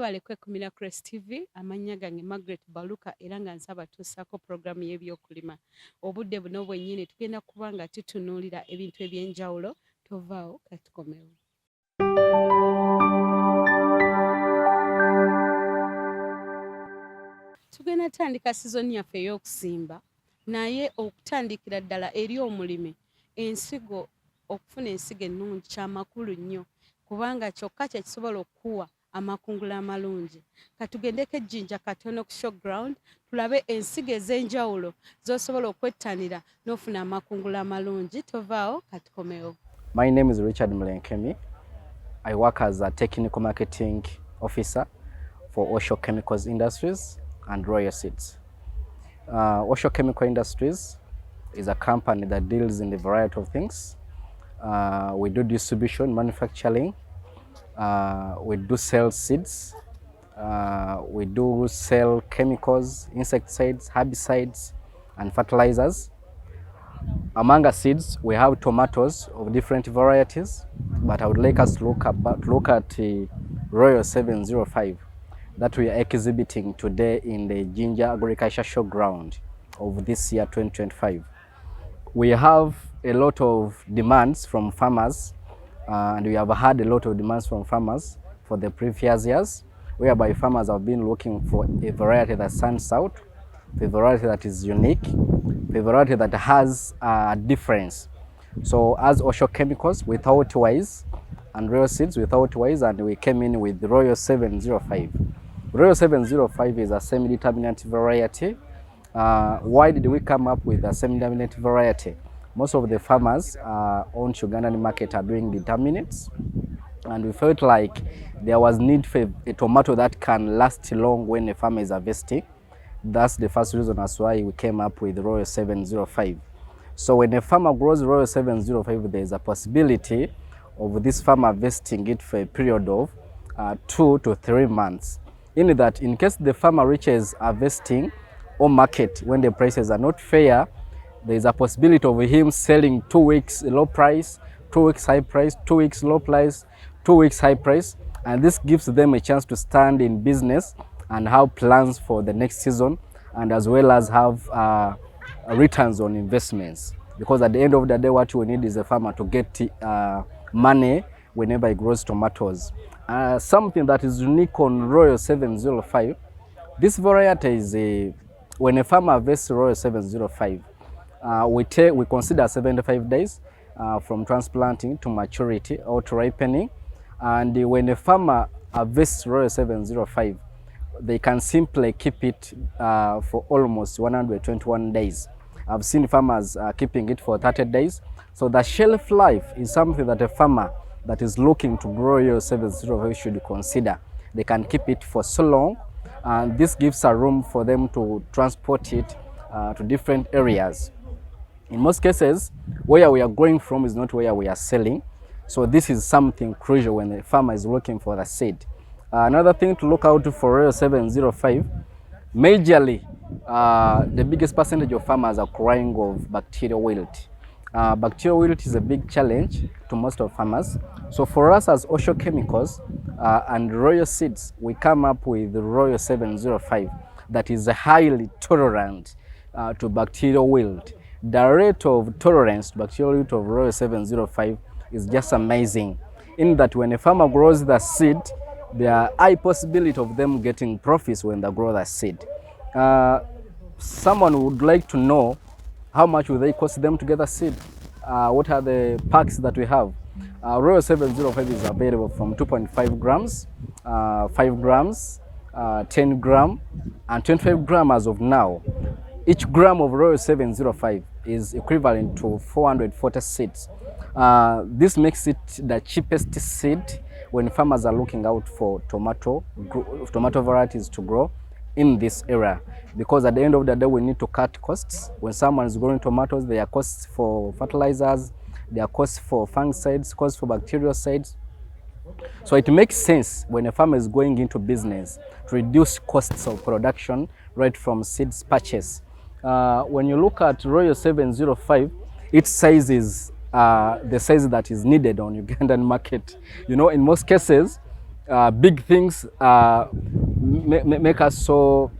Mwebale kwekumira Crest TV, amanya gange Margaret Baluka era nga nsaba tusaako programu y'ebyokulima. Obudde buno bwennyini tugenda kuba nga tutunuulira ebintu eby'enjawulo. Tovaawo katukomewo. Tugenda tandika sizoni yaffe ey'okusimba naye okutandikira ddala eri omulimi ensigo okufuna ensigo ennungi kyamakulu nnyo kubanga kyokka kye kisobola okuwa amakungula amalungi. Katugendeko ejjinja katono ku showground tulabe ensigo ez'enjawulo z'osobola okwettanira n'ofuna amakungula amalungi. Tovaawo katukomewo. My name is Richard Mlenkemi. I work as a technical marketing officer for Osho Chemicals Industries and Royal Seeds. Osho Chemical Industries is a company that deals in a variety of things. We do distribution, manufacturing, we do sell seeds, we do sell chemicals, insecticides, herbicides, and fertilizers. Among our seeds, we have tomatoes of different varieties, but I would like us to look at Royal 705 that we are exhibiting today in the Ginger Agriculture Showground of this year 2025. We have a lot of demands from farmers, and we have had a lot of demands from farmers for the previous years, whereby farmers have been looking for a variety that stands out, a variety that is unique, a variety that has a difference. So as Osho Chemicals, we thought twice, and Royal Seeds, we thought twice, and we came in with Royal 705. Royal 705 is a semi-determinate variety. Why did we come up with a semi-determinate variety? Most of the farmers on Ugandan market are doing determinates, and we felt like there was need for a tomato that can last long when a farmer is harvesting. That's the first reason as why we came up with Royal 705. So when a farmer grows Royal 705, there is a possibility of this farmer harvesting it for a period of 2 to 3 months. In that, in case the farmer reaches harvesting or market when the prices are not fair, there is a possibility of him selling 2 weeks low price, 2 weeks high price, 2 weeks low price, 2 weeks high price, and this gives them a chance to stand in business and have plans for the next season, and as well as have returns on investments. Because at the end of the day, what we need is a farmer to get money whenever he grows tomatoes. Something that is unique on Royal 705, this variety is when a farmer harvests Royal 705, we consider 75 days from transplanting to maturity or to ripening. And when a farmer harvests Royal 705, they can simply keep it for almost 121 days. I've seen farmers keeping it for 30 days. So the shelf life is something that a farmer that is looking to grow Royal 705 should consider. They can keep it for so long, and this gives a room for them to transport it to different areas. In most cases, where we are growing from is not where we are selling. So this is something crucial when the farmer is looking for the seed. Another thing to look out for Royal 705, majorly the biggest percentage of farmers are crying of bacterial wilt. Bacterial wilt is a big challenge to most of farmers. So for us as Osho Chemicals and Royal Seeds, we come up with the Royal 705 that is highly tolerant to bacterial wilt. The rate of tolerance to bacterial wilt of Royal 705 is just amazing, in that when a farmer grows the seed, there are high possibility of them getting profits when they grow the seed. Someone would like to know how much will they cost them to get a seed? What are the packs that we have? Royal 705 is available from 2.5 grams, 5 grams, 10 gram, and 25 gram as of now. Each gram of Royal 705 is equivalent to 440 seeds. This makes it the cheapest seed when farmers are looking out for tomato varieties to grow in this area, because at the end of the day we need to cut costs. When someone is growing tomatoes, there are costs for fertilizers, there are costs for fungicides, costs for bactericides. So it makes sense when a farmer is going into business to reduce costs of production right from seeds purchase. When you look at Royal 705, its size is the size that is needed on Ugandan market. You know, in most cases, big things make us so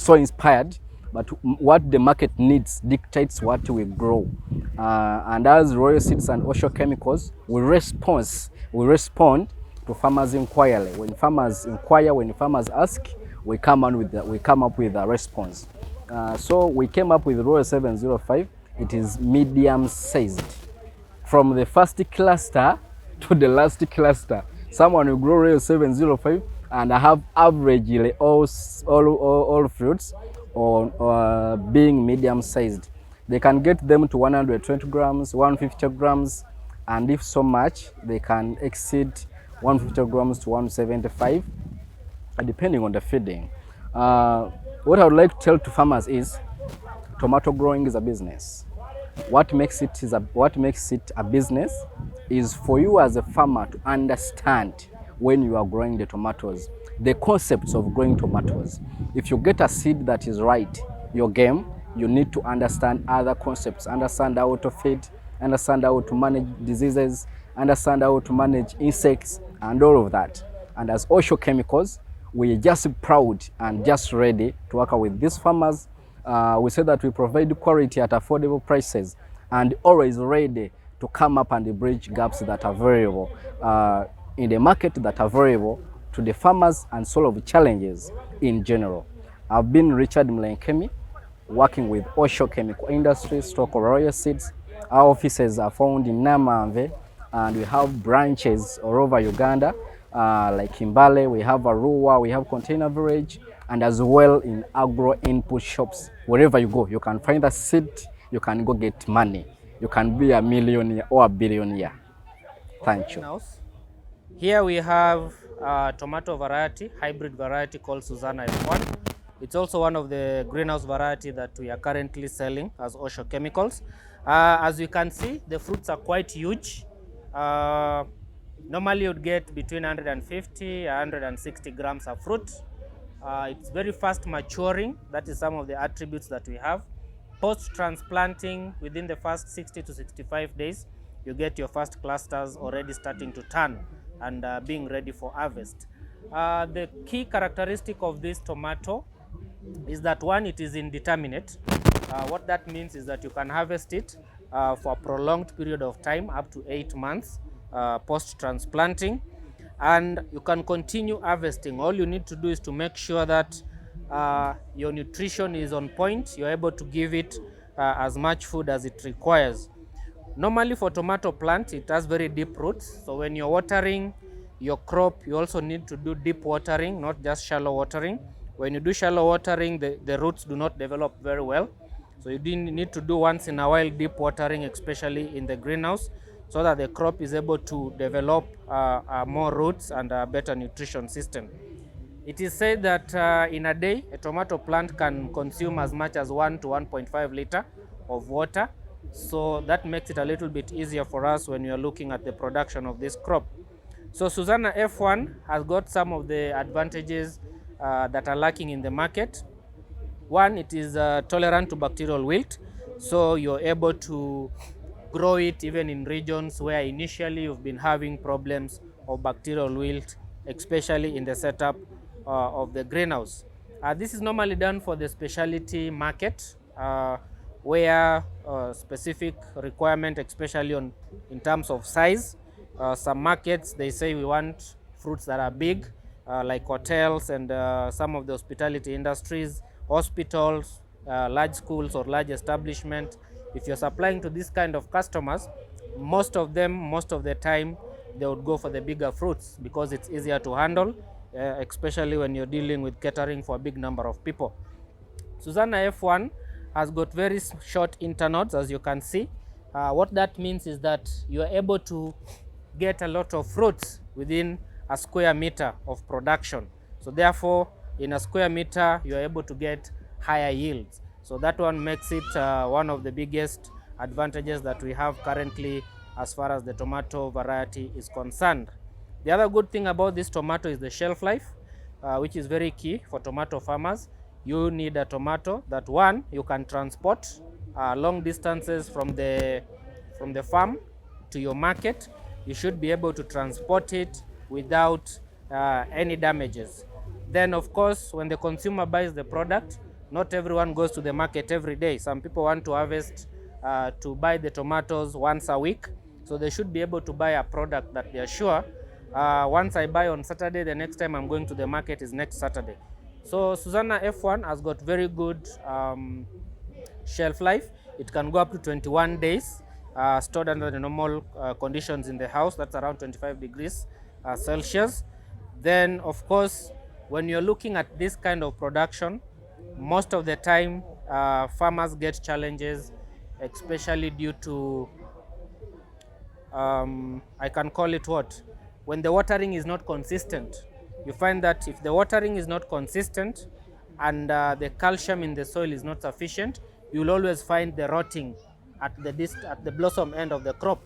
inspired, but what the market needs dictates what we grow. And as Royal Seeds and Osho Chemicals, we respond to farmers' inquiry. When farmers inquire, when farmers ask, we come up with a response. So we came up with Royal 705. It is medium sized. From the first cluster to the last cluster, someone will grow Royal 705 and have averagely all fruits or being medium sized. They can get them to 120 grams, 150 grams, and if so much, they can exceed 150 grams to 175, depending on the feeding. What I would like to tell to farmers is tomato growing is a business. What makes it a business is for you as a farmer to understand when you are growing the tomatoes, the concepts of growing tomatoes. If you get a seed that is right, your game, you need to understand other concepts, understand how to feed, understand how to manage diseases, understand how to manage insects and all of that. And as Osho Chemicals, we are just proud and just ready to work with these farmers. We say that we provide quality at affordable prices and always ready to come up and bridge gaps that are variable in the market, that are variable to the farmers and solve challenges in general. I've been Richard Mlenkemi, working with Osho Chemical Industries, Royal Seeds. Our offices are found in Namamve, and we have branches all over Uganda, like Kimbale, we have Arua, we have Container Village, and as well in agro input shops. Wherever you go, you can find a seed, you can go get money. You can be a millionaire or a billionaire. Thank you. Here we have a tomato variety, hybrid variety called Susanna F1. It's also one of the greenhouse variety that we are currently selling as Osho Chemicals. As you can see, the fruits are quite huge. Normally you'd get between 150 and 160 grams of fruit. It's very fast maturing. That is some of the attributes that we have. Post-transplanting, within the first 60 to 65 days, you get your first clusters already starting to turn and being ready for harvest. The key characteristic of this tomato is that one, it is indeterminate. What that means is that you can harvest it for a prolonged period of time, up to 8 months post-transplanting, and you can continue harvesting. All you need to do is to make sure that your nutrition is on point. You're able to give it as much food as it requires. Normally for tomato plant, it has very deep roots. So when you're watering your crop, you also need to do deep watering, not just shallow watering. When you do shallow watering, the roots do not develop very well. So you do need to do once in a while deep watering, especially in the greenhouse, so that the crop is able to develop more roots and a better nutrition system. It is said that in a day, a tomato plant can consume as much as 1 to 1.5 liter of water. So that makes it a little bit easier for us when we are looking at the production of this crop. So Susanna F1 has got some of the advantages that are lacking in the market. One, it is tolerant to bacterial wilt. So you're able to grow it even in regions where initially you've been having problems of bacterial wilt, especially in the setup of the greenhouse. This is normally done for the specialty market, where specific requirement, especially in terms of size. Some markets, they say we want fruits that are big, like hotels and some of the hospitality industries, hospitals, large schools or large establishment. If you're supplying to this kind of customers, most of the time, they would go for the bigger fruits because it's easier to handle, especially when you're dealing with catering for a big number of people. Susanna F1 has got very short internodes, as you can see. What that means is that you're able to get a lot of fruits within a square meter of production. So therefore, in a square meter, you're able to get higher yields. So that one makes it one of the biggest advantages that we have currently as far as the tomato variety is concerned. The other good thing about this tomato is the shelf life, which is very key for tomato farmers. You need a tomato that, one, you can transport long distances from the farm to your market. You should be able to transport it without any damages. Then of course, when the consumer buys the product, not everyone goes to the market every day. Some people want to harvest to buy the tomatoes once a week. So they should be able to buy a product that they are sure, once I buy on Saturday, the next time I'm going to the market is next Saturday. So Susana F1 has got very good shelf life. It can go up to 21 days stored under the normal conditions in the house. That's around 25 degrees Celsius. Then of course, when you're looking at this kind of production, most of the time farmers get challenges, especially due to I can call it what? When the watering is not consistent. You find that if the watering is not consistent and the calcium in the soil is not sufficient, you will always find the rotting at the blossom end of the crop.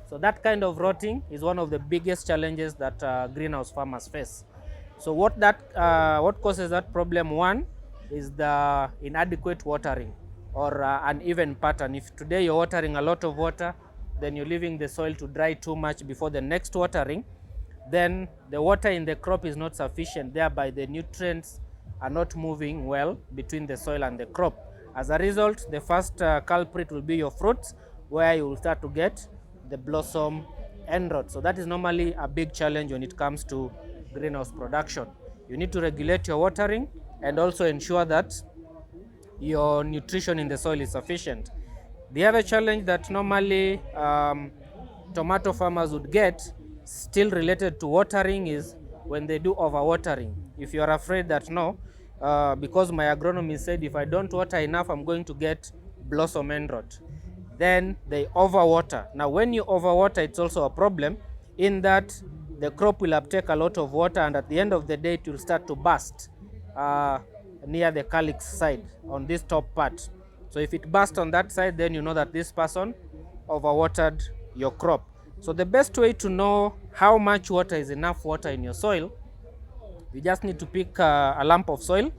So that kind of rotting is one of the biggest challenges that greenhouse farmers face. So what causes that problem? One is the inadequate watering or uneven pattern. If today you're watering a lot of water, then you're leaving the soil to dry too much before the next watering, then the water in the crop is not sufficient, thereby the nutrients are not moving well between the soil and the crop. As a result, the first culprit will be your fruits, where you will start to get the blossom end rot. So that is normally a big challenge when it comes to greenhouse production. You need to regulate your watering and also ensure that your nutrition in the soil is sufficient. The other challenge that normally tomato farmers would get, still related to watering, is when they do overwatering. If you are afraid that no, because my agronomist said if I don't water enough, I'm going to get blossom end rot, then they overwater. Now when you overwater, it's also a problem in that the crop will uptake a lot of water, and at the end of the day it will start to burst near the calyx side on this top part. So if it bursts on that side, then you know that this person overwatered your crop. So the best way to know how much water is enough water in your soil, you just need to pick a lump of soil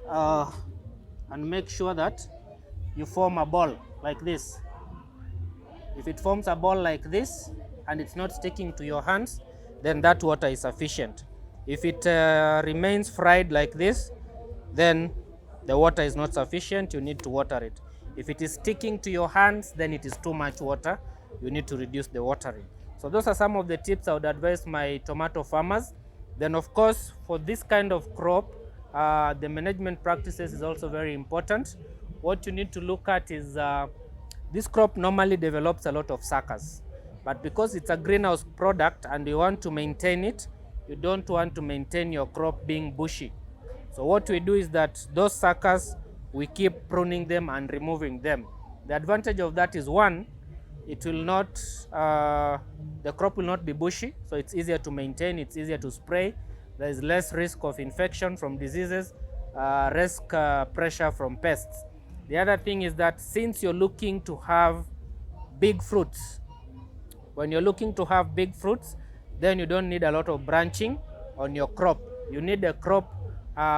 and make sure that you form a ball like this. If it forms a ball like this and it's not sticking to your hands, then that water is sufficient. If it remains fried like this, then the water is not sufficient, you need to water it. If it is sticking to your hands, then it is too much water, you need to reduce the watering. So those are some of the tips I would advise my tomato farmers. Then of course, for this kind of crop, the management practices is also very important. What you need to look at is this crop normally develops a lot of suckers, but because it's a greenhouse product and you want to maintain it, you don't want to maintain your crop being bushy. So what we do is that those suckers, we keep pruning them and removing them. The advantage of that is, one, it will not, the crop will not be bushy, so it's easier to maintain, it's easier to spray, there is less risk of infection from diseases, pressure from pests. The other thing is that since you're looking to have big fruits, when you're looking to have big fruits, then you don't need a lot of branching on your crop. You need a crop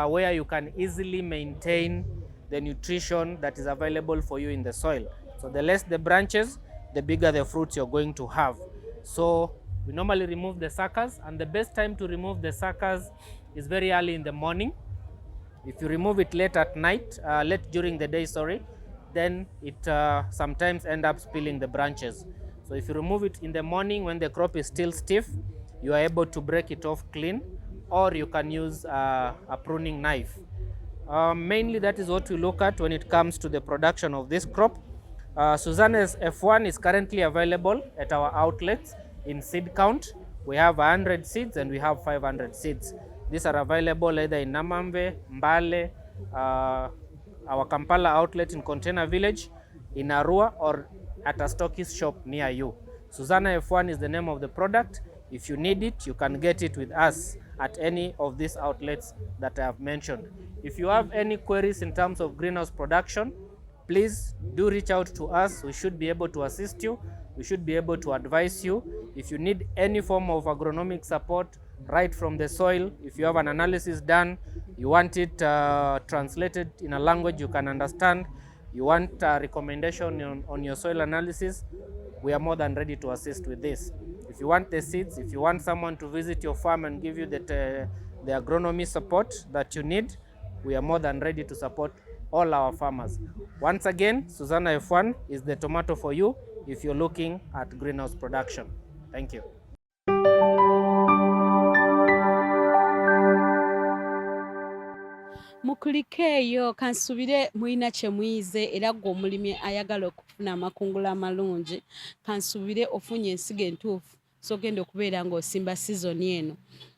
where you can easily maintain the nutrition that is available for you in the soil. So the less the branches, the bigger the fruits you're going to have. So we normally remove the suckers, and the best time to remove the suckers is very early in the morning. If you remove it late at night, late during the day, sorry, then it sometimes ends up spilling the branches. So if you remove it in the morning when the crop is still stiff, you are able to break it off clean, or you can use a pruning knife. Mainly that is what we look at when it comes to the production of this crop. Susana's F1 is currently available at our outlets in seed count. We have 100 seeds and we have 500 seeds. These are available either in Namamve, Mbale, our Kampala outlet in Container Village, in Arua, or at a stockist shop near you. Susana F1 is the name of the product. If you need it, you can get it with us at any of these outlets that I have mentioned. If you have any queries in terms of greenhouse production, please do reach out to us. We should be able to assist you. We should be able to advise you. If you need any form of agronomic support, right from the soil, if you have an analysis done, you want it translated in a language you can understand, you want a recommendation on your soil analysis, we are more than ready to assist with this. If you want the seeds, if you want someone to visit your farm and give you the agronomy support that you need, we are more than ready to support all our farmers. Once again, Susanna F1 is the tomato for you if you're looking at greenhouse production. Thank you. Mukuliko eyo kansubire mulina kye muyize era gwe omulimi ayagala okufuna amakungula amalungi kansubire ofunye ensigo entuufu sogenda okubeera ng'osimba sizoni eno.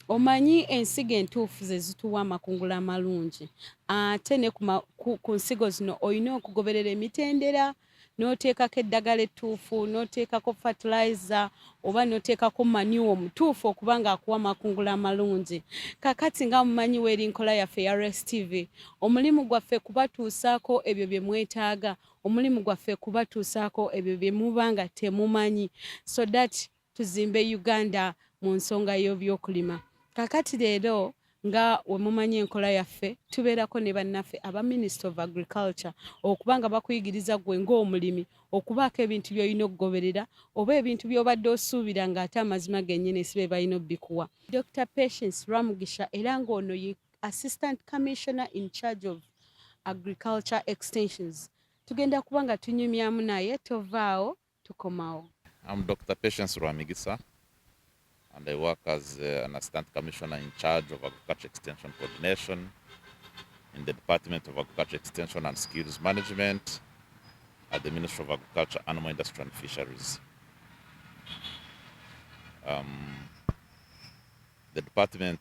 Omanyi ensigo entuufu ze zituwa amakungula amalungi ate ne ku nsigo zino olina okugoberera emitendera n'oteekako eddagala ettuufu n'oteekako fertilizer oba n'oteekako manure omutuufu okuba ng'akuwa amakungula amalungi. Kakati nga mumanyi weeri nkola yaffe ya RSTV, omulimu gwaffe kubatuusaako ebyo bye mwetaaga, omulimu gwaffe kubatuusaako ebyo bye muba nga temumanyi so that tuzimbe Uganda mu nsonga y'ebyokulima. Kakati leero nga we mumanyi enkola yaffe tubeerako ne bannaffe aba Minister of Agriculture okuba nga bakuyigiriza gwe ng'omulimi okubaako ebintu by'olina okugoberera oba ebintu by'obadde osuubira ng'ate amazima gennyini si be balina obbikuwa. Dr. Patience Rwamugisha era ng'ono ye Assistant Commissioner in charge of Agriculture Extensions. Tugenda kuba nga tunyumyamu naye tovaawo tukomawo. I'm Dr. Patience Rwamigisa, and I work as an Assistant Commissioner in charge of Agriculture Extension Coordination in the Department of Agriculture Extension and Skills Management at the Ministry of Agriculture, Animal Industry and Fisheries. The department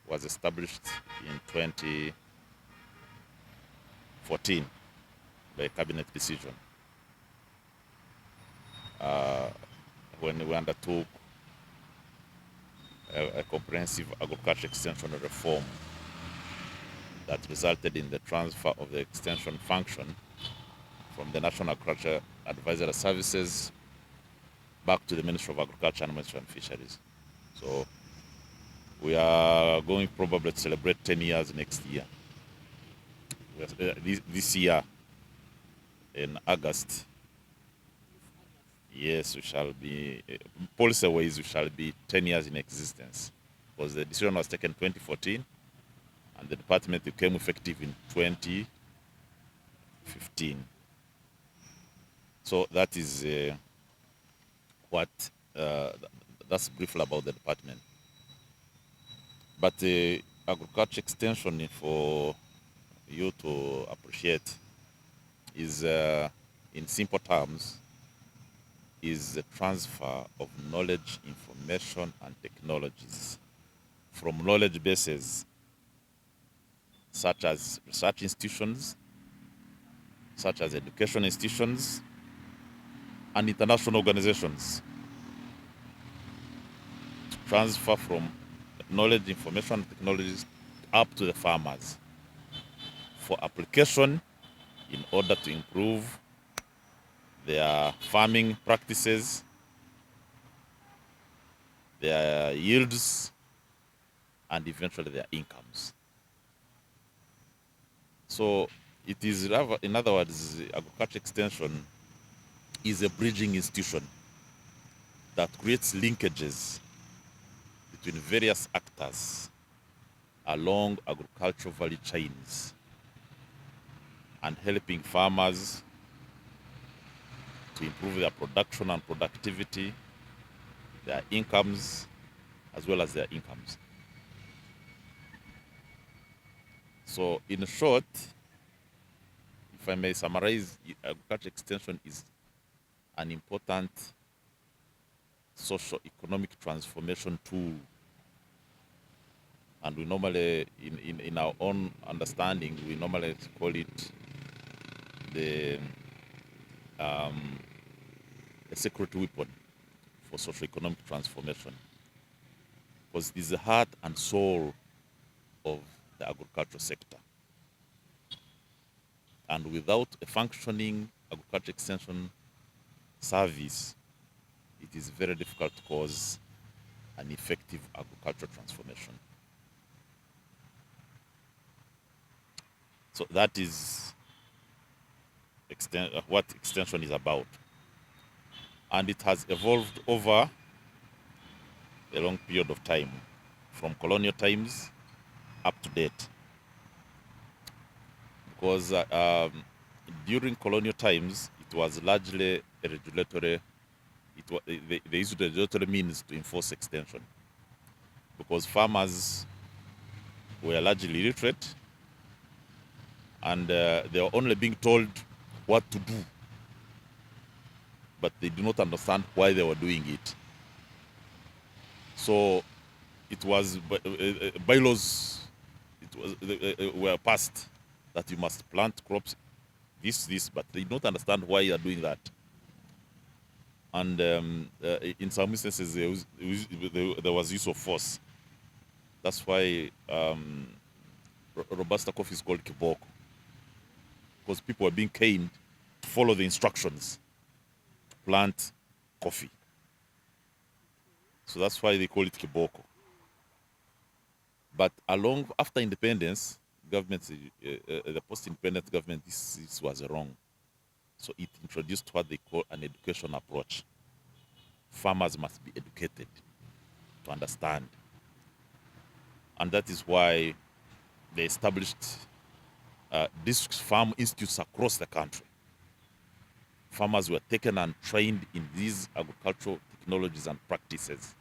was established in 2014 by a cabinet decision when we undertook a comprehensive agriculture extension reform that resulted in the transfer of the extension function from the National Agriculture Advisory Services back to the Ministry of Agriculture, Animal Industry and Fisheries. So we are going probably to celebrate 10 years next year. This year in August, yes, we shall be, policy-wise, we shall be 10 years in existence, because the decision was taken in 2014, and the department became effective in 2015. So that is that's briefly about the department. But agriculture extension, for you to appreciate, is in simple terms, is the transfer of knowledge, information, and technologies from knowledge bases such as research institutions, such as education institutions, and international organizations. To transfer from knowledge, information, and technologies up to the farmers for application in order to improve their farming practices, their yields, and eventually their incomes. So it is, in other words, agriculture extension is a bridging institution that creates linkages between various actors along agricultural value chains and helping farmers to improve their production and productivity, their incomes, as well as their incomes. So in short, if I may summarize, agriculture extension is an important socio-economic transformation tool. And we normally, in our own understanding, we normally call it the a secret weapon for socio-economic transformation, because it is the heart and soul of the agricultural sector. And without a functioning agriculture extension service, it is very difficult to cause an effective agricultural transformation. So that is what extension is about. and it has evolved over a long period of time, from colonial times up to date. Because during colonial times, it was largely a regulatory, they used regulatory means to enforce extension, because farmers were largely illiterate, and they were only being told what to do, but they do not understand why they were doing it. So it was bylaws were passed that you must plant crops this, but they don't understand why you are doing that. And in some instances, there was use of force. That's why Robusta coffee is called kiboko, because people are being caned to follow the instructions to plant coffee. So that's why they call it kiboko. But after independence, the post-independent government, this was wrong. So it introduced what they call an education approach. Farmers must be educated to understand. And that is why they established district farm institutes across the country. Farmers were taken and trained in these agricultural technologies and practices,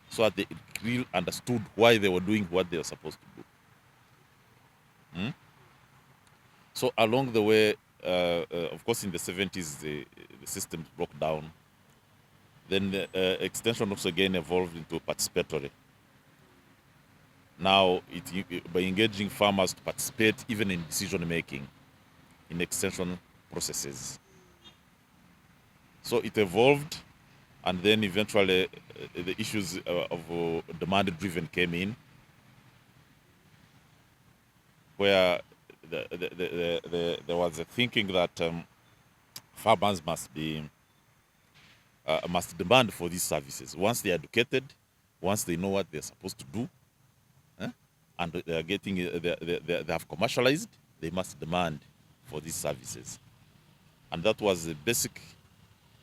so that they really understood why they were doing what they were supposed to do. So along the way, of course, in the 70s, the system broke down. Then the extension also again evolved into participatory. Now, by engaging farmers to participate even in decision making in extension processes. So it evolved, and then eventually the issues of demand-driven came in, where there was a thinking that farmers must demand for these services. Once they are educated, once they know what they're supposed to do, and they are getting they have commercialized, they must demand for these services. And that was the basic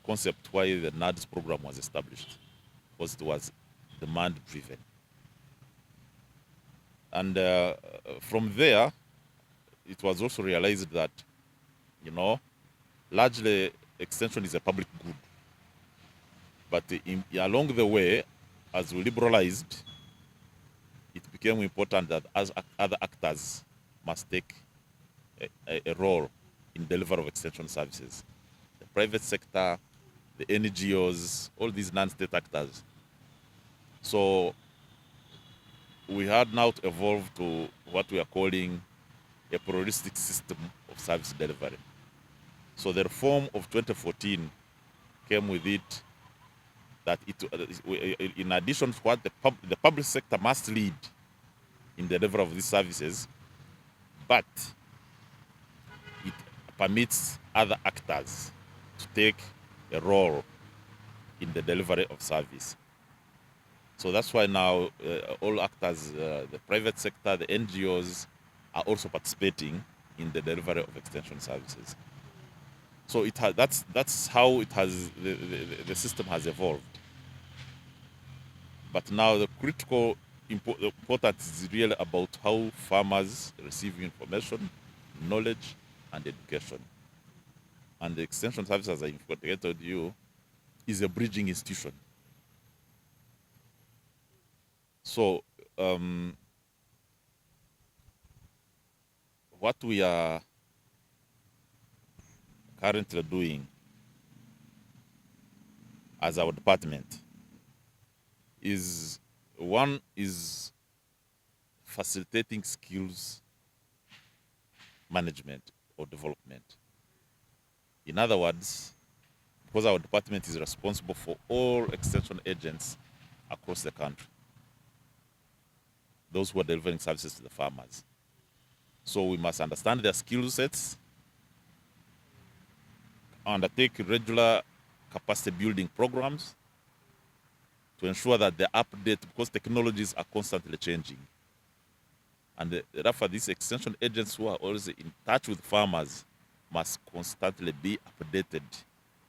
concept why the NADS program was established, because it was demand driven. And from there, it was also realized that, largely extension is a public good. But along the way, as we liberalized, it became important that as other actors must take a role in delivery of extension services. The private sector, the NGOs, all these non-state actors. So we had now to evolve to what we are calling a pluralistic system of service delivery. So the reform of 2014 came with it that in addition to what the public sector must lead in the delivery of these services, but it permits other actors to take a role in the delivery of service. So that's why now all actors, the private sector, the NGOs, are also participating in the delivery of extension services. So that's how it has the system has evolved. But now the critical importance is really about how farmers receive information, knowledge, and education. And the extension service, as I indicated you, is a bridging institution. So what we are currently doing as our department is facilitating skills management or development. In other words, because our department is responsible for all extension agents across the country, those who are delivering services to the farmers. So we must understand their skill sets, undertake regular capacity building programs to ensure that they're up to date, because technologies are constantly changing. And therefore, these extension agents who are always in touch with farmers must constantly be updated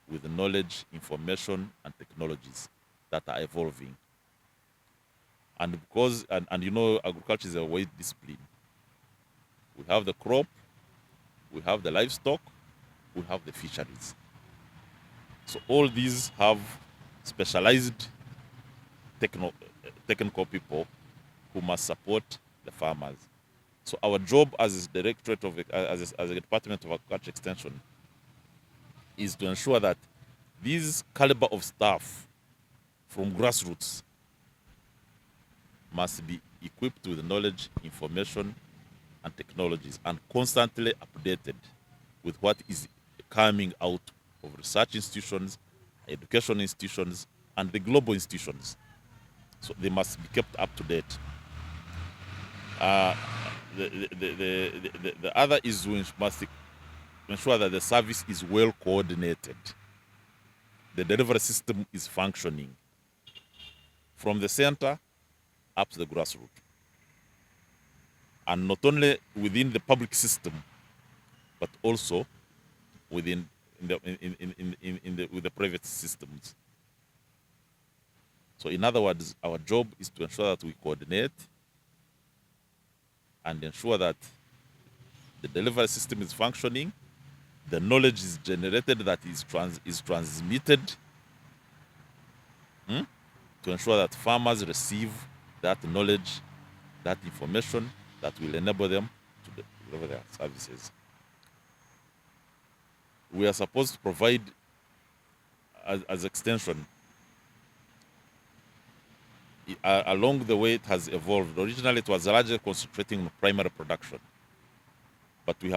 with knowledge, information, and technologies that are evolving. And because, and you know, agriculture is a wide discipline. We have the crop, we have the livestock, we have the fisheries. So all these have specialized technical people who must support the farmers. So our job as a directorate of as a department of agriculture extension is to ensure that these caliber of staff from grassroots must be equipped with knowledge, information, and technologies, and constantly updated with what is coming out of research institutions, education institutions, and the global institutions. So they must be kept up to date. The other is we must ensure that the service is well coordinated. The delivery system is functioning from the center up to the grassroots. And not only within the public system, but also within with the private systems. So in other words, our job is to ensure that we coordinate and ensure that the delivery system is functioning, the knowledge is generated that is transmitted, to ensure that farmers receive that knowledge, that information that will enable them to deliver their services. We are supposed to provide, as extension, along the way it has evolved. Originally it was largely concentrating on primary production, but we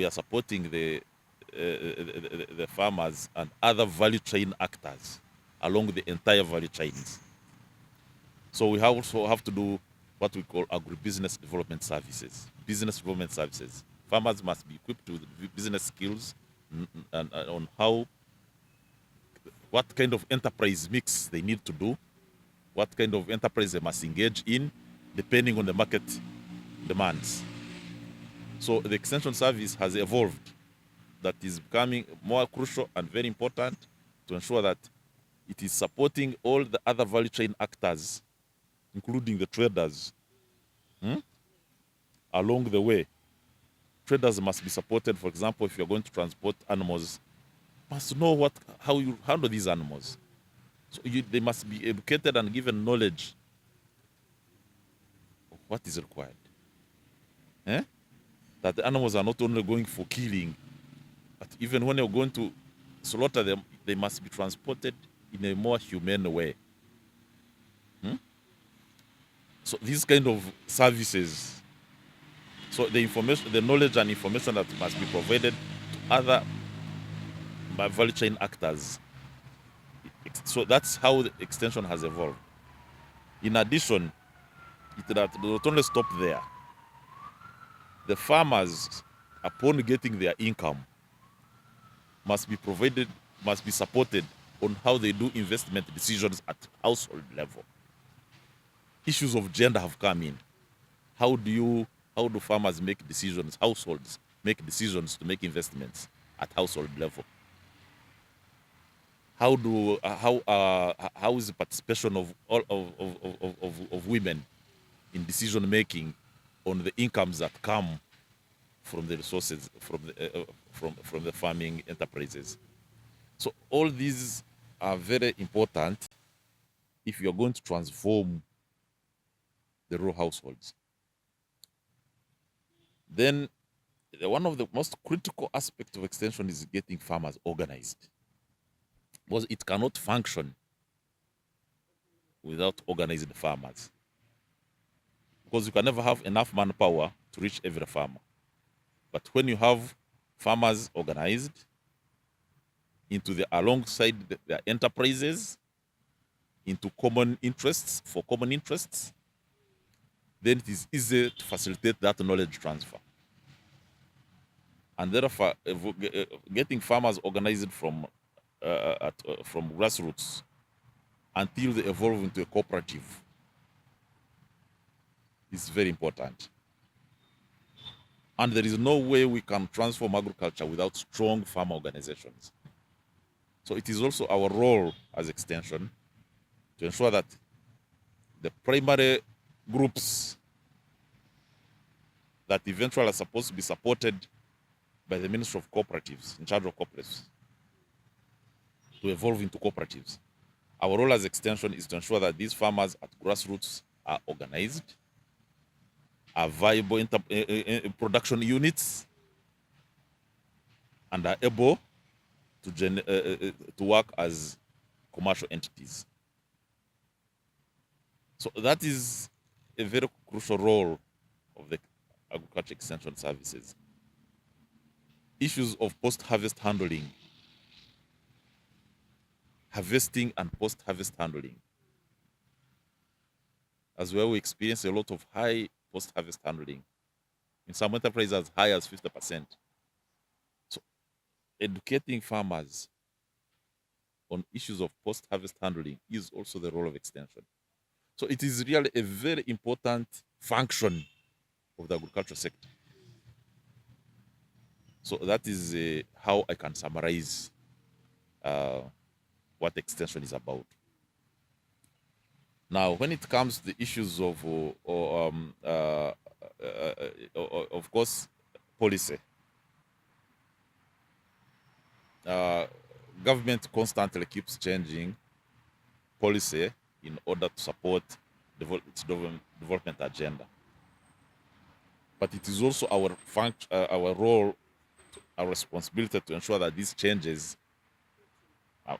are supporting the farmers and other value chain actors along the entire value chains. So we also have to do what we call agribusiness development services, business development services. Farmers must be equipped with business skills and on what kind of enterprise mix they need to do, what kind of enterprise they must engage in, depending on the market demands. So the extension service has evolved. That is becoming more crucial and very important to ensure that it is supporting all the other value chain actors, including the traders, along the way. Traders must be supported. For example, if you're going to transport animals, must know how you handle these animals. So they must be educated and given knowledge of what is required. That the animals are not only going for killing, but even when you're going to slaughter them, they must be transported in a more humane way. So these kind of services, so the information, the knowledge and information that must be provided to other value chain actors. So that's how the extension has evolved. In addition, it does not only stop there. The farmers, upon getting their income, must be supported on how they do investment decisions at household level. Issues of gender have come in. How do farmers make decisions, households make decisions to make investments at household level? How is the participation of all of women in decision making on the incomes that come from the resources from the farming enterprises? So all these are very important if you're going to transform the rural households. Then one of the most critical aspects of extension is getting farmers organized, because it cannot function without organizing the farmers, because you can never have enough manpower to reach every farmer. But when you have farmers organized alongside their enterprises into common interests, then it is easy to facilitate that knowledge transfer. And therefore, getting farmers organized from grassroots until they evolve into a cooperative is very important. And there is no way we can transform agriculture without strong farmer organizations. So it is also our role as Extension to ensure that the primary groups that eventually are supposed to be supported by the Ministry of Cooperatives, in charge of cooperatives, to evolve into cooperatives. Our role as Extension is to ensure that these farmers at grassroots are organized, are viable production units, and are able to work as commercial entities. So that is a very crucial role of the Agriculture Extension Services. Issues of post-harvest handling, harvesting and post-harvest handling. As well, we experience a lot of high post-harvest handling. In some enterprises, as high as 50%. So educating farmers on issues of post-harvest handling is also the role of Extension. So it is really a very important function of the agriculture sector. So that is how I can summarize what Extension is about. Now, when it comes to the issues of course, policy, government constantly keeps changing policy in order to support its development agenda. But it is also our role, our responsibility to ensure that these changes are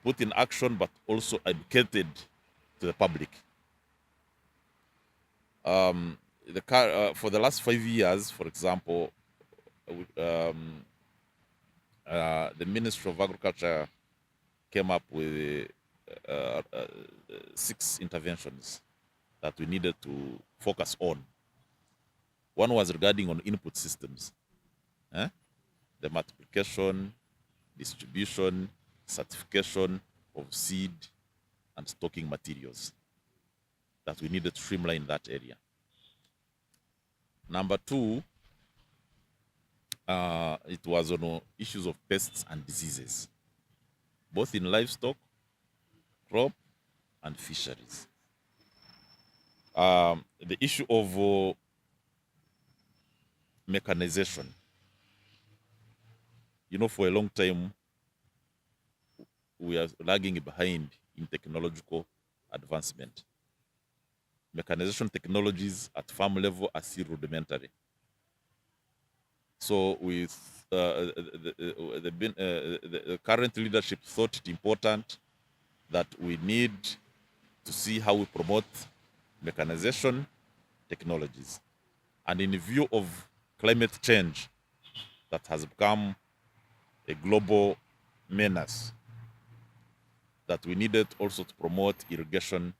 put in action, but also educated to the public. For the last 5 years, for example, the Ministry of Agriculture came up with 6 interventions that we needed to focus on. One was regarding on input systems, the multiplication, distribution, certification of seed and stocking materials, that we needed to streamline that area. Number 2, it was on issues of pests and diseases, both in livestock, crop, and fisheries. The issue of mechanization. For a long time, we are lagging behind in technological advancement. Mechanization technologies at farm level are still rudimentary. So with the current leadership thought it important that we need to see how we promote mechanization technologies. And in view of climate change that has become a global menace, that we needed also to promote irrigation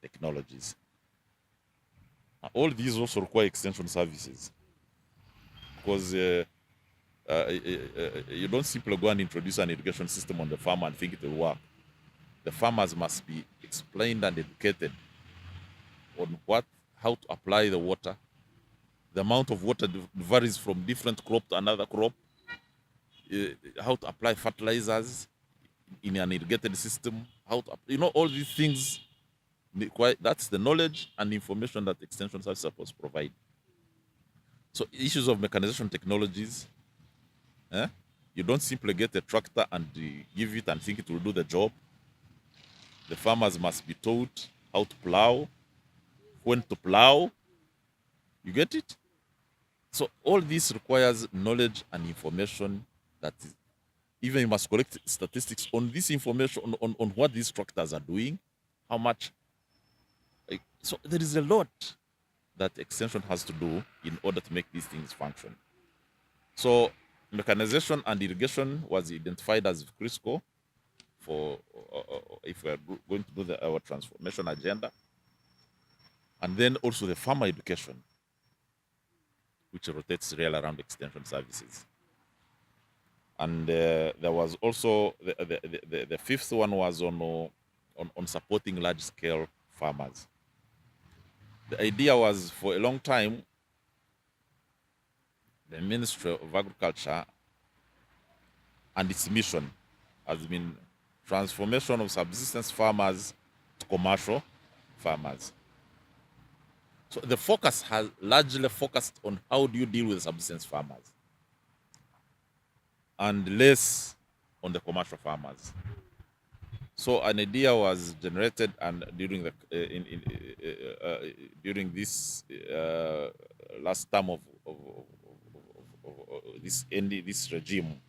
technologies. All these also require extension services, because you don't simply go and introduce an irrigation system on the farm and think it will work. The farmers must be explained and educated on how to apply the water. The amount of water varies from different crop to another crop. How to apply fertilizers in an irrigated system. How to, all these things. That's the knowledge and information that extension services are supposed to provide. So issues of mechanization technologies, you don't simply get a tractor and give it and think it will do the job. The farmers must be taught how to plow, when to plow. You get it? So all this requires knowledge and information that is, even you must collect statistics on this information, on what these tractors are doing, how much. So there is a lot that extension has to do in order to make these things function. So mechanization and irrigation was identified as critical for if we are going to do our transformation agenda. And then also the farmer education, which rotates really around extension services. And there was also the fifth one was on supporting large-scale farmers. The idea was, for a long time, the Ministry of Agriculture and its mission has been transformation of subsistence farmers to commercial farmers. So the focus has largely focused on how do you deal with subsistence farmers and less on the commercial farmers. So an idea was generated, and during the during this last term of this regime,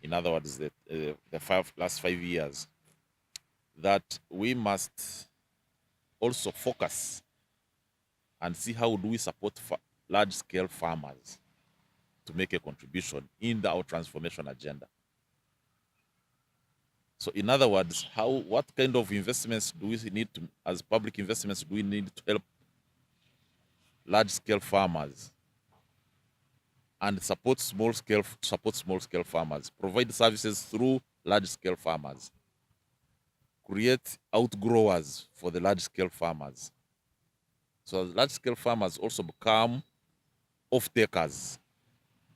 in other words, the last 5 years, that we must also focus and see how do we support large-scale farmers to make a contribution in our transformation agenda. So in other words, what kind of investments do we need to, as public investments, do we need to help large-scale farmers and support small-scale farmers, provide services through large-scale farmers, create outgrowers for the large-scale farmers. So large-scale farmers also become off-takers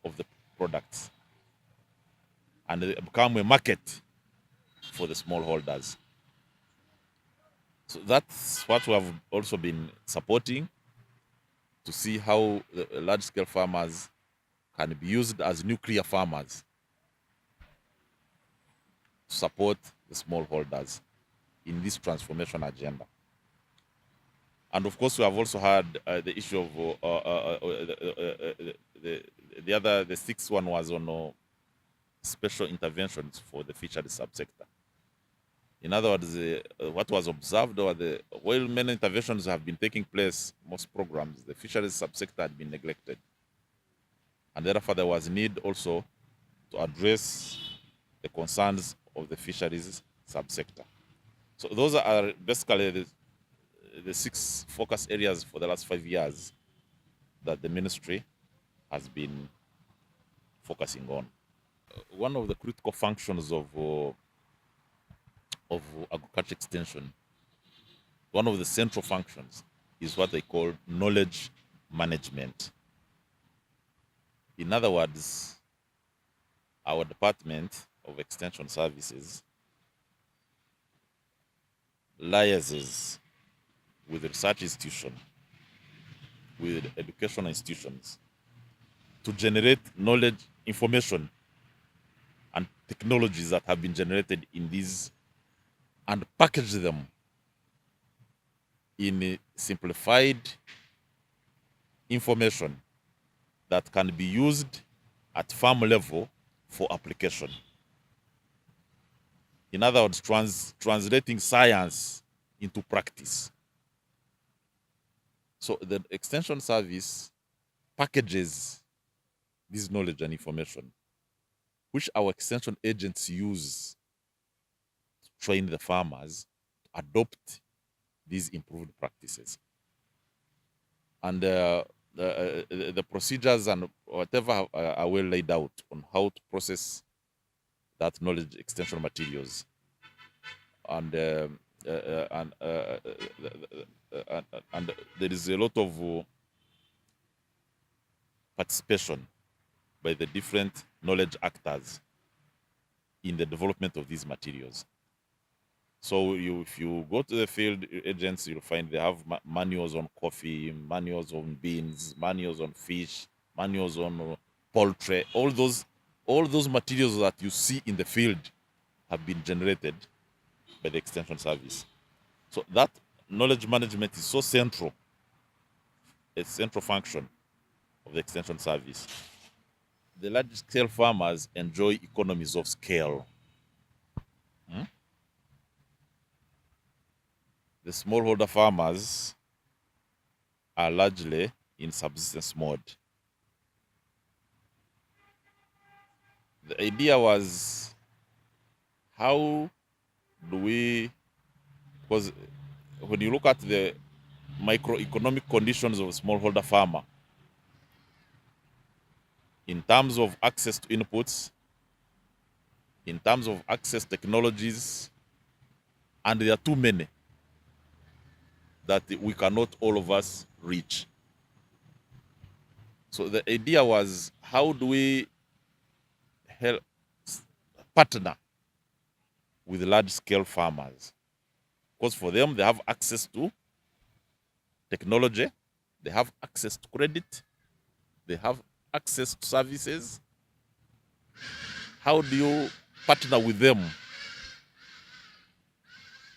of the products, and they become a market for the smallholders. So that's what we have also been supporting, to see how the large-scale farmers can be used as nuclear farmers to support the smallholders in this transformation agenda. And of course, we have also had the issue of the sixth one was on special interventions for the fisheries subsector. In other words, what was observed, or while many interventions have been taking place, most programs, the fisheries subsector had been neglected. And therefore, there was need also to address the concerns of the fisheries subsector. So those are basically the 6 focus areas for the last 5 years that the ministry has been focusing on. One of the critical functions of agriculture extension, one of the central functions, is what they call knowledge management. In other words, our Department of Extension Services liaises with research institutions, with educational institutions, to generate knowledge, information, and technologies that have been generated in these, and package them in a simplified information that can be used at farm level for application. In other words, translating science into practice. So the Extension Service packages this knowledge and information, which our extension agents use to train the farmers to adopt these improved practices. And the procedures and whatever are well laid out on how to process that knowledge extension materials. And there is a lot of participation by the different knowledge actors in the development of these materials. So if you go to the field agents, you'll find they have manuals on coffee, manuals on beans, manuals on fish, manuals on poultry. All those materials that you see in the field have been generated by the Extension Service. So that knowledge management is so central, a central function of the Extension Service. The large-scale farmers enjoy economies of scale. The smallholder farmers are largely in subsistence mode. The idea was, how do we, because when you look at the microeconomic conditions of a smallholder farmer, in terms of access to inputs, in terms of access technologies, and there are too many that we cannot all of us reach. So the idea was, how do we help partner with large-scale farmers. Because for them, they have access to technology, they have access to credit, they have access to services. How do you partner with them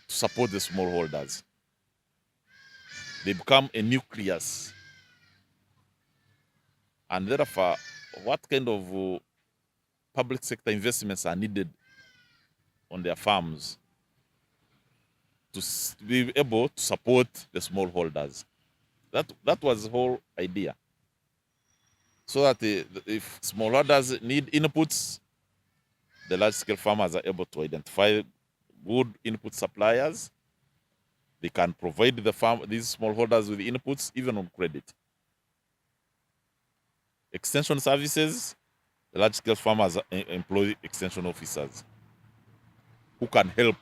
to support the smallholders? They become a nucleus. And therefore, what kind of public sector investments are needed on their farms to be able to support the smallholders? That was the whole idea. So that if smallholders need inputs, the large-scale farmers are able to identify good input suppliers. They can provide these smallholders with inputs, even on credit. Extension services, the large-scale farmers employ extension officers who can help,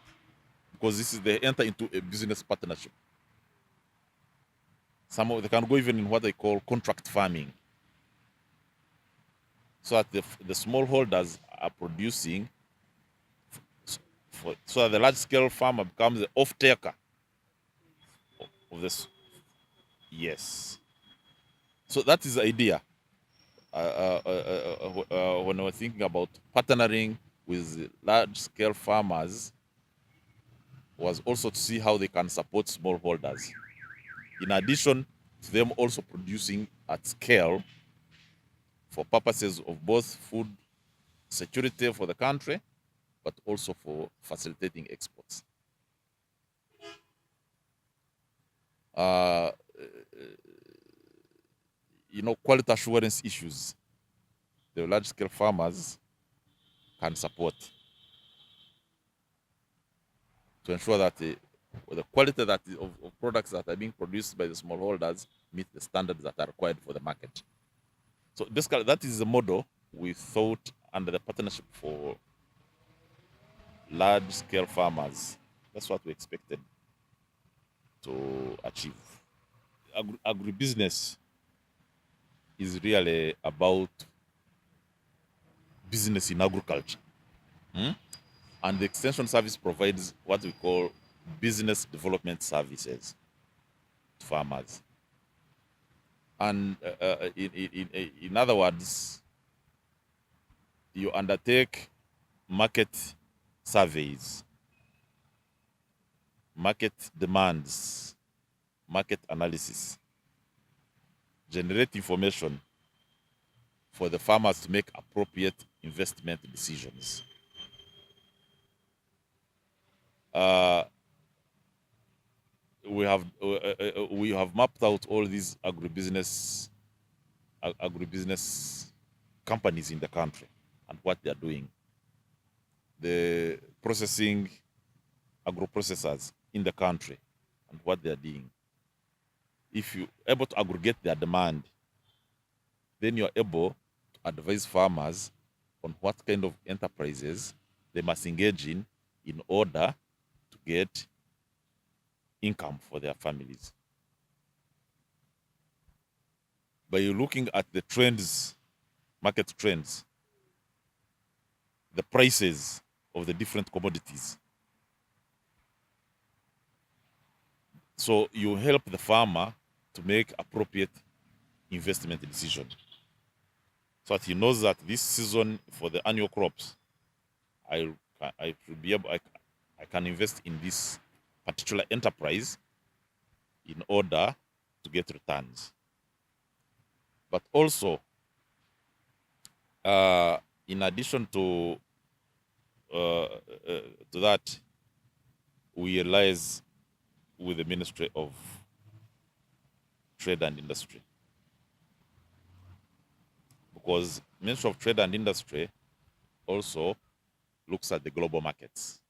because they enter into a business partnership. They can go even in what they call contract farming, so that the smallholders are producing, so that the large-scale farmer becomes the off-taker of this. Yes. So that is the idea. When we're thinking about partnering with large-scale farmers, was also to see how they can support smallholders. In addition to them also producing at scale for purposes of both food security for the country, but also for facilitating exports. Quality assurance issues, the large-scale farmers can support to ensure that the quality of products that are being produced by the smallholders meet the standards that are required for the market. So basically, that is the model we thought under the partnership for large-scale farmers. That's what we expected to achieve. Agribusiness is really about business in agriculture. And the extension service provides what we call business development services to farmers. And in other words, you undertake market surveys, market demands, market analysis, generate information for the farmers to make appropriate investment decisions. We have mapped out all these agribusiness companies in the country and what they are doing. The processing agro-processors in the country and what they are doing. If you're able to aggregate their demand, then you're able to advise farmers on what kind of enterprises they must engage in order to get income for their families. By looking at the trends, market trends, the prices of the different commodities. So you help the farmer to make appropriate investment decision, so that he knows that this season for the annual crops, I can invest in this particular enterprise in order to get returns. But also, in addition to that, we liaise with the Ministry of Trade and Industry, because Ministry of Trade and Industry also looks at the global markets.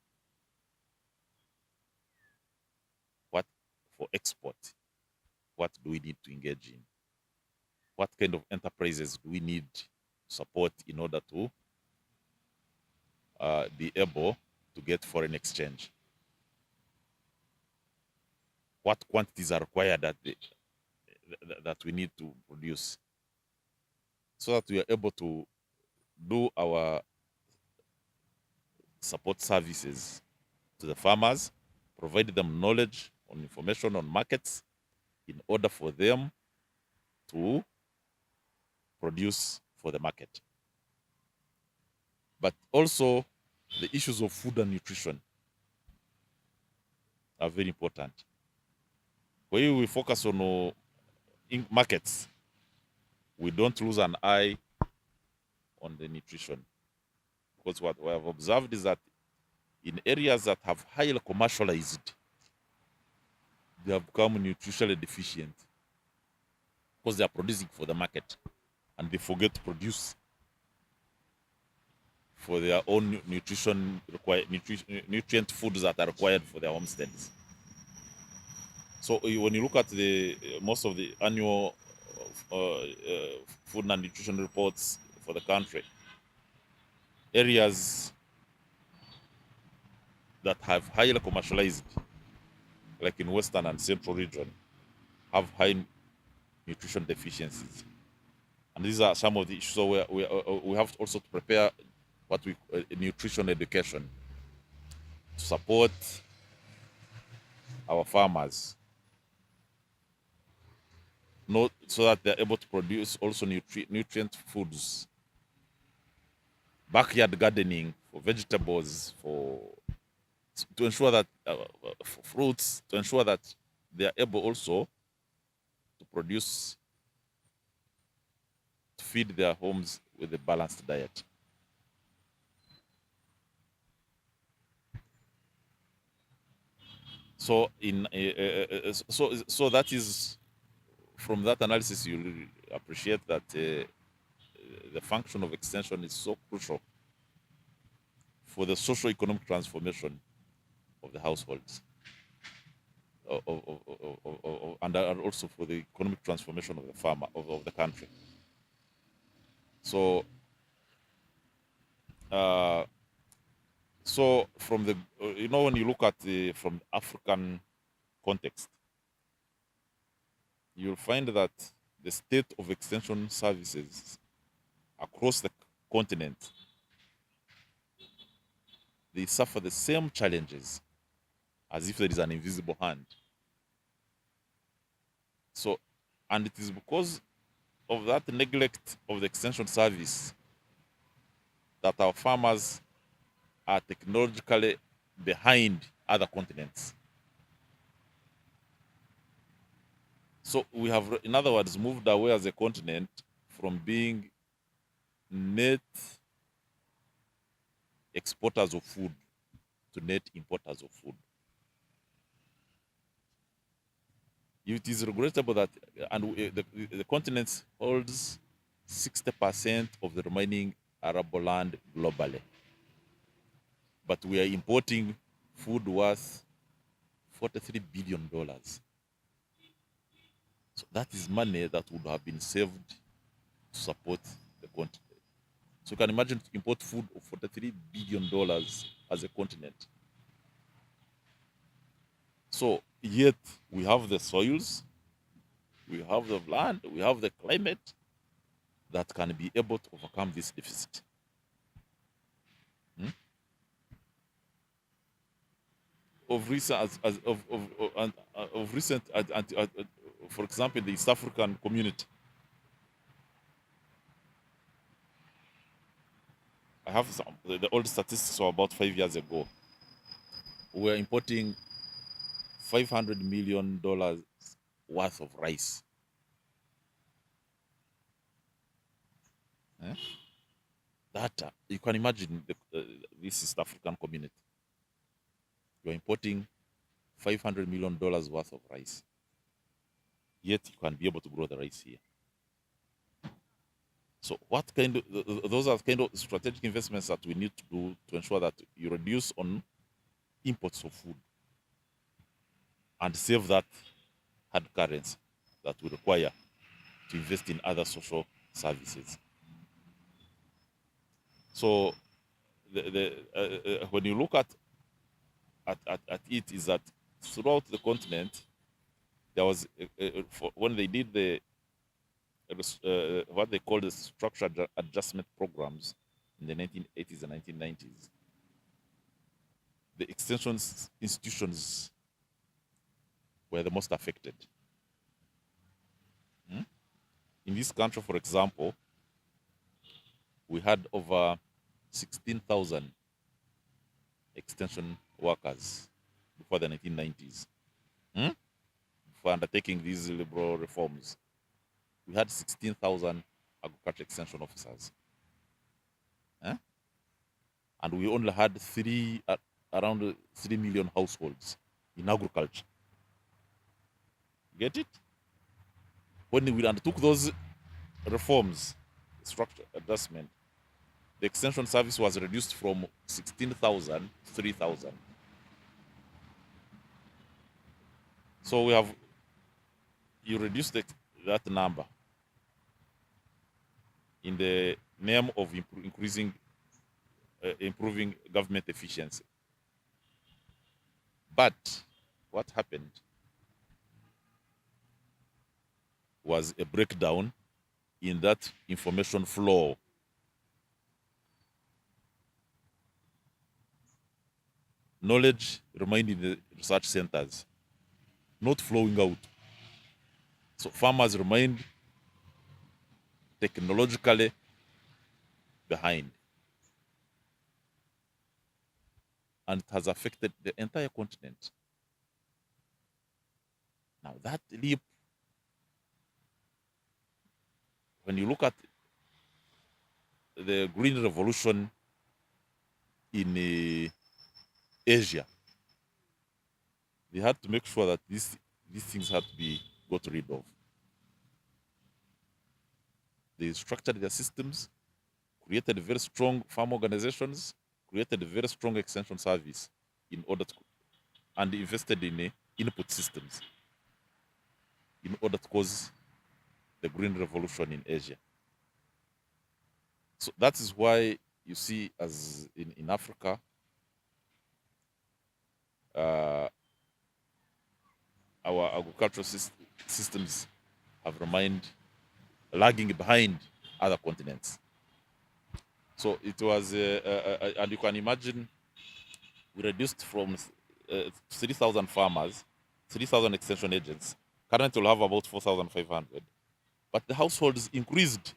What for export? What do we need to engage in? What kind of enterprises do we need support in order to be able to get foreign exchange? What quantities are required that we need to produce, so that we are able to do our support services to the farmers, provide them knowledge on information on markets in order for them to produce for the market. But also the issues of food and nutrition are very important. When we focus on markets, we don't lose an eye on the nutrition. Because what we have observed is that in areas that have highly commercialized, they have become nutritionally deficient because they are producing for the market and they forget to produce for their own nutrient foods that are required for their homesteads. So when you look at the most of the annual food and nutrition reports for the country, areas that have highly commercialized, like in Western and Central region, have high nutrition deficiencies. And these are some of the issues. So we have also to prepare what we nutrition education to support our farmers, so that they're able to produce also nutrient foods, backyard gardening for vegetables, to ensure that for fruits, to ensure that they are able also to produce, to feed their homes with a balanced diet. So so that is, from that analysis, you'll appreciate that the function of extension is so crucial for the socio-economic transformation of the households, and also for the economic transformation of the farmer, of the country. So, so from the, when you look at from the African context, you'll find that the state of extension services across the continent, they suffer the same challenges as if there is an invisible hand. So, and it is because of that neglect of the extension service that our farmers are technologically behind other continents. So we have, in other words, moved away as a continent from being net exporters of food to net importers of food. It is regrettable that, and the continent holds 60% of the remaining arable land globally, but we are importing food worth $43 billion. So that is money that would have been saved to support the continent. So you can imagine to import food of $43 billion as a continent. So yet we have the soils, we have the land, we have the climate that can be able to overcome this deficit. Of recent, for example, the East African community, I have the old statistics of about 5 years ago. We were importing $500 million worth of rice. That you can imagine this East African community. You're importing $500 million worth of rice, yet you can be able to grow the rice here. So what kind of, those are kind of strategic investments that we need to do to ensure that you reduce on imports of food and save that hard currency that we require to invest in other social services. So when you look at it, is that throughout the continent, there was, when they did the what they call the structural adjustment programs in the 1980s and 1990s, the extension institutions were the most affected. In this country, for example, we had over 16,000 extension workers before the 1990s. For undertaking these liberal reforms, we had 16,000 agriculture extension officers. And we only had around 3 million households in agriculture. Get it? When we undertook those reforms, structure adjustment, the extension service was reduced from 16,000 to 3,000. So you reduce that number in the name of improving government efficiency. But what happened was a breakdown in that information flow. Knowledge remained in the research centers, not flowing out. So farmers remained technologically behind. And it has affected the entire continent. Now that leap, when you look at the Green Revolution in Asia, they had to make sure that these things had to be got rid of. They structured their systems, created very strong farm organizations, created a very strong extension service in order to, and invested in input systems in order to cause the Green Revolution in Asia. So that is why you see, as in Africa, our agricultural systems have remained lagging behind other continents. So it was, and you can imagine, we reduced from 3,000 farmers, 3,000 extension agents. Currently, we'll have about 4,500. But the households increased,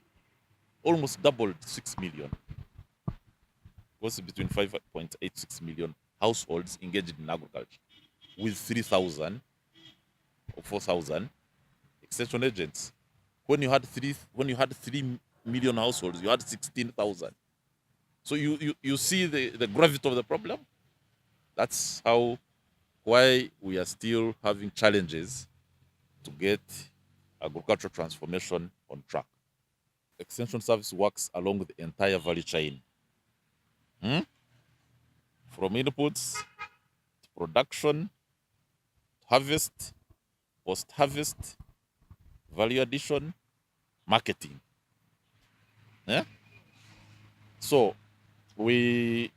almost doubled, 6 million. It was between 5.86 million households engaged in agriculture, with 3,000 or 4,000 extension agents. When you had 3 million households, you had 16,000. So you see the gravity of the problem. That's why we are still having challenges to get agricultural transformation on track. Extension service works along the entire value chain. From inputs to production, harvest, post-harvest, value addition, marketing. So when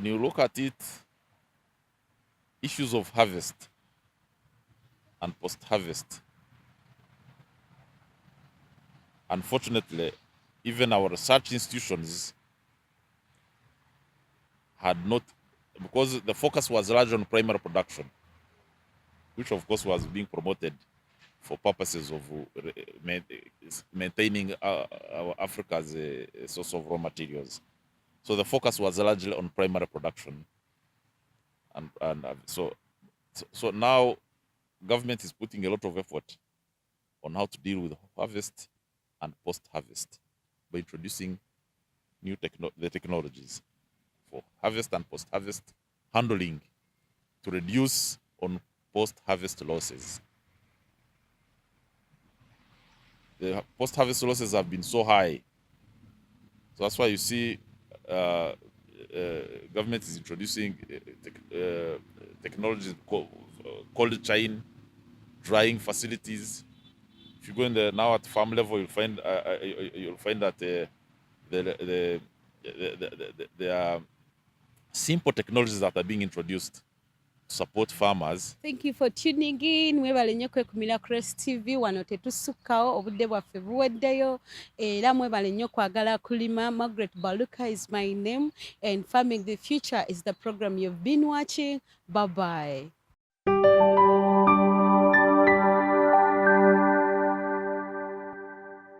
you look at it, issues of harvest and post-harvest, unfortunately, even our research institutions had not, because the focus was large on primary production, which of course was being promoted for purposes of maintaining Africa as a source of raw materials. So the focus was largely on primary production. And so now government is putting a lot of effort on how to deal with harvest and post-harvest by introducing the technologies for harvest and post-harvest handling to reduce on post-harvest losses. The post-harvest losses have been so high. So that's why you see government is introducing technologies cold chain, drying facilities. If you go in there now at farm level, you'll find that there are simple technologies that are being introduced support farmers. Thank you for tuning in. Mwebale nnyo kwekumira Crest TV wano tetusukkawo obudde bwaffe buweddeyo era mwebale nnyo kwagala kulima. Margaret Baluka is my name and Farming the Future is the program you've been watching. Bye bye.